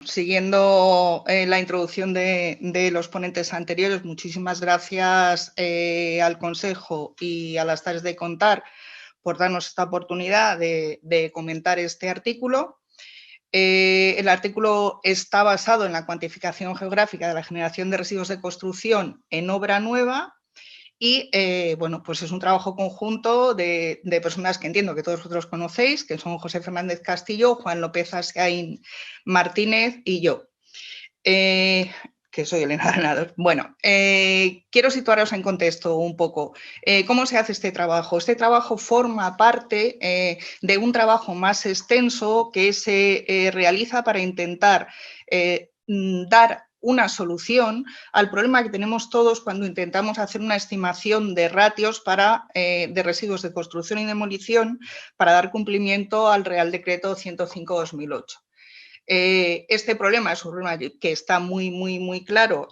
siguiendo la introducción de los ponentes anteriores, muchísimas gracias al Consejo y a las Tareas de Contar por darnos esta oportunidad de comentar este artículo. El artículo está basado en la cuantificación geográfica de la generación de residuos de construcción en obra nueva y, bueno, pues es un trabajo conjunto de personas que entiendo que todos vosotros conocéis, que son José Fernández Castillo, Juan López Asiaín Martínez y yo. Que soy Elena Granados. Bueno, quiero situaros en contexto un poco. ¿Cómo se hace este trabajo? Este trabajo forma parte de un trabajo más extenso que se realiza para intentar dar una solución al problema que tenemos todos cuando intentamos hacer una estimación de ratios de residuos de construcción y demolición para dar cumplimiento al Real Decreto 105/2008. Este problema es un problema que está muy claro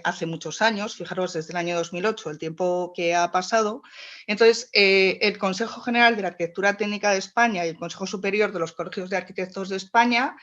hace muchos años, fijaros, desde el año 2008, el tiempo que ha pasado. Entonces, el Consejo General de la Arquitectura Técnica de España y el Consejo Superior de los Colegios de Arquitectos de España,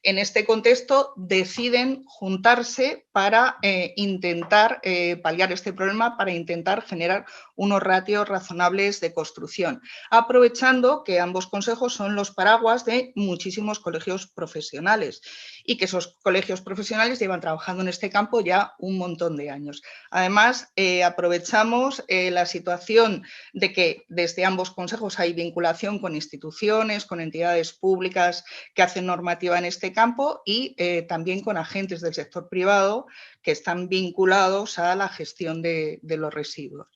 en este contexto, deciden juntarse para intentar paliar este problema, para intentar generar unos ratios razonables de construcción, aprovechando que ambos consejos son los paraguas de muchísimos colegios profesionales y que esos colegios profesionales llevan trabajando en este campo ya un montón de años. Además, aprovechamos la situación de que desde ambos consejos hay vinculación con instituciones, con entidades públicas que hacen normativa en este campo y también con agentes del sector privado que están vinculados a la gestión de los residuos.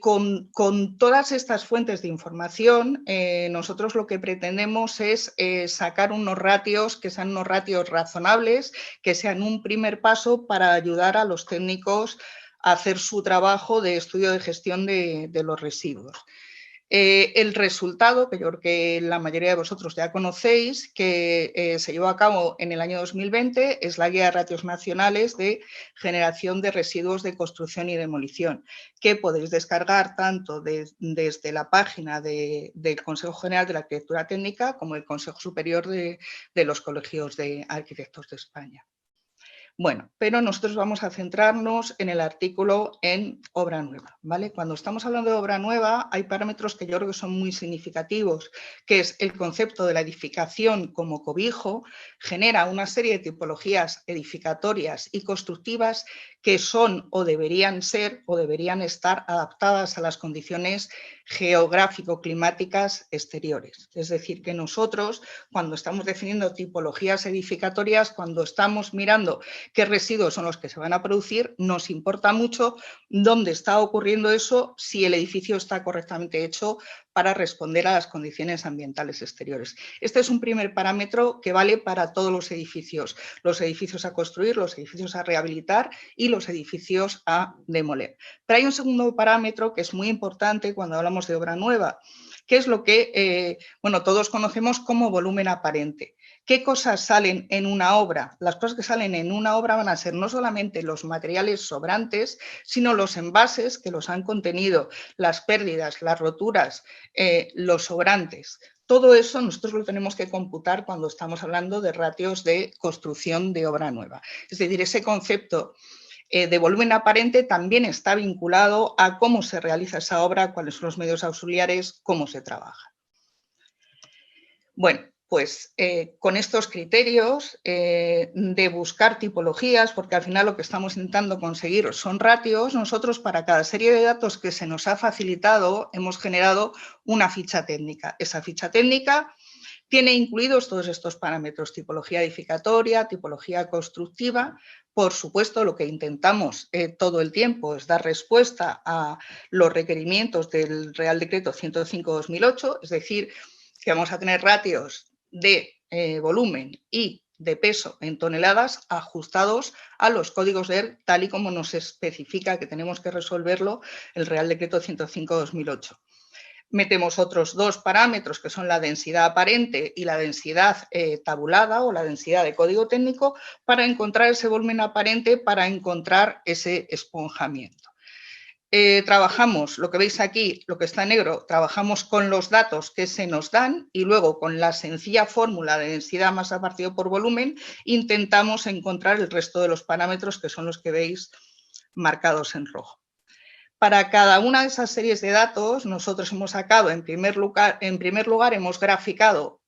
Con todas estas fuentes de información, nosotros lo que pretendemos es sacar unos ratios que sean unos ratios razonables, que sean un primer paso para ayudar a los técnicos a hacer su trabajo de estudio de gestión de los residuos. El resultado, que yo creo que la mayoría de vosotros ya conocéis, que se llevó a cabo en el año 2020, es la Guía de Ratios Nacionales de Generación de Residuos de Construcción y Demolición, que podéis descargar tanto desde la página del Consejo General de la Arquitectura Técnica como el Consejo Superior de los Colegios de Arquitectos de España. Bueno, pero nosotros vamos a centrarnos en el artículo en obra nueva, ¿vale? Cuando estamos hablando de obra nueva hay parámetros que yo creo que son muy significativos, que es el concepto de la edificación como cobijo, genera una serie de tipologías edificatorias y constructivas que son o deberían ser o deberían estar adaptadas a las condiciones geográfico-climáticas exteriores. Es decir, que nosotros cuando estamos definiendo tipologías edificatorias, cuando estamos mirando qué residuos son los que se van a producir, nos importa mucho dónde está ocurriendo eso, si el edificio está correctamente hecho para responder a las condiciones ambientales exteriores. Este es un primer parámetro que vale para todos los edificios a construir, los edificios a rehabilitar y los edificios a demoler. Pero hay un segundo parámetro que es muy importante cuando hablamos de obra nueva, que es lo que todos conocemos como volumen aparente. ¿Qué cosas salen en una obra? Las cosas que salen en una obra van a ser no solamente los materiales sobrantes, sino los envases que los han contenido, las pérdidas, las roturas, los sobrantes. Todo eso nosotros lo tenemos que computar cuando estamos hablando de ratios de construcción de obra nueva. Es decir, ese concepto de volumen aparente también está vinculado a cómo se realiza esa obra, cuáles son los medios auxiliares, cómo se trabaja. Bueno, pues con estos criterios de buscar tipologías, porque al final lo que estamos intentando conseguir son ratios, nosotros para cada serie de datos que se nos ha facilitado hemos generado una ficha técnica. Esa ficha técnica tiene incluidos todos estos parámetros, tipología edificatoria, tipología constructiva. Por supuesto, lo que intentamos todo el tiempo es dar respuesta a los requerimientos del Real Decreto 105/2008, es decir, que vamos a tener ratios de volumen y de peso en toneladas ajustados a los códigos DER, tal y como nos especifica que tenemos que resolverlo el Real Decreto 105/2008. Metemos otros dos parámetros que son la densidad aparente y la densidad tabulada o la densidad de código técnico para encontrar ese volumen aparente, para encontrar ese esponjamiento. trabajamos, lo que veis aquí, lo que está en negro, trabajamos con los datos que se nos dan y luego con la sencilla fórmula de densidad masa partido por volumen intentamos encontrar el resto de los parámetros que son los que veis marcados en rojo. Para cada una de esas series de datos, nosotros hemos sacado, en primer lugar hemos graficado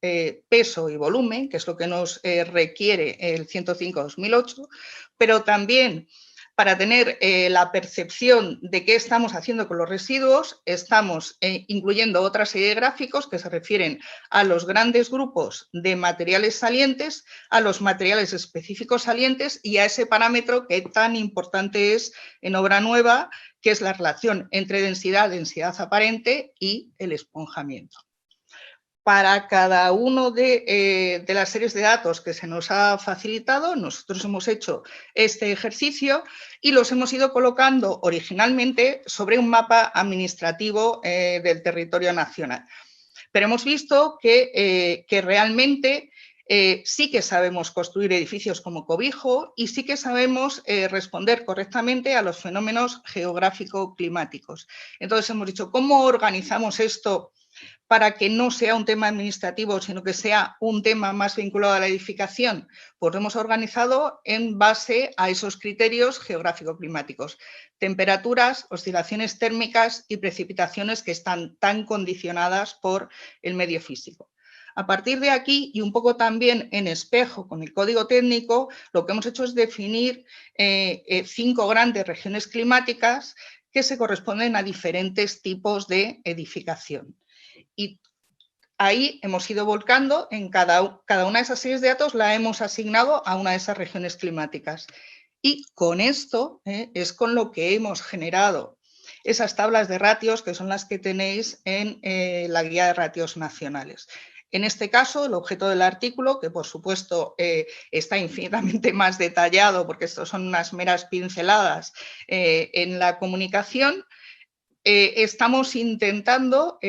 peso y volumen, que es lo que nos requiere el 105-2008, pero también para tener la percepción de qué estamos haciendo con los residuos, estamos incluyendo otra serie de gráficos que se refieren a los grandes grupos de materiales salientes, a los materiales específicos salientes y a ese parámetro que tan importante es en obra nueva, que es la relación entre densidad aparente y el esponjamiento. Para cada uno de las series de datos que se nos ha facilitado, nosotros hemos hecho este ejercicio y los hemos ido colocando originalmente sobre un mapa administrativo del territorio nacional. Pero hemos visto que realmente sí que sabemos construir edificios como cobijo y sí que sabemos responder correctamente a los fenómenos geográfico-climáticos. Entonces hemos dicho, ¿cómo organizamos esto para que no sea un tema administrativo, sino que sea un tema más vinculado a la edificación? Pues lo hemos organizado en base a esos criterios geográfico-climáticos. Temperaturas, oscilaciones térmicas y precipitaciones que están tan condicionadas por el medio físico. A partir de aquí, y un poco también en espejo con el código técnico, lo que hemos hecho es definir 5 grandes regiones climáticas que se corresponden a diferentes tipos de edificación. Y ahí hemos ido volcando en cada una de esas series de datos, la hemos asignado a una de esas regiones climáticas. Y con esto es con lo que hemos generado esas tablas de ratios que son las que tenéis en la guía de ratios nacionales. En este caso, el objeto del artículo, que por supuesto está infinitamente más detallado porque estos son unas meras pinceladas en la comunicación, estamos intentando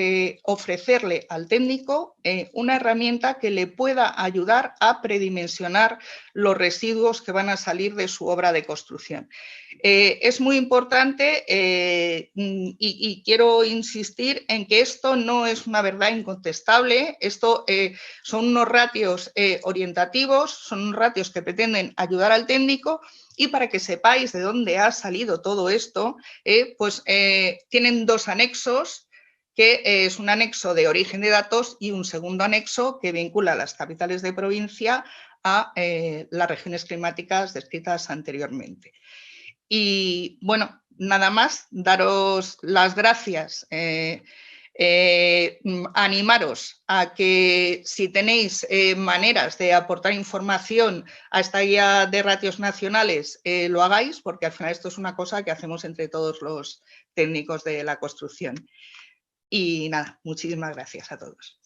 ofrecerle al técnico una herramienta que le pueda ayudar a predimensionar los residuos que van a salir de su obra de construcción. Es muy importante y quiero insistir en que esto no es una verdad incontestable, esto son unos ratios orientativos, son unos ratios que pretenden ayudar al técnico. Y para que sepáis de dónde ha salido todo esto, tienen 2 anexos, que es un anexo de origen de datos y un segundo anexo que vincula las capitales de provincia a las regiones climáticas descritas anteriormente. Y bueno, nada más, daros las gracias. Animaros a que si tenéis maneras de aportar información a esta guía de ratios nacionales, lo hagáis, porque al final esto es una cosa que hacemos entre todos los técnicos de la construcción. Y nada, muchísimas gracias a todos.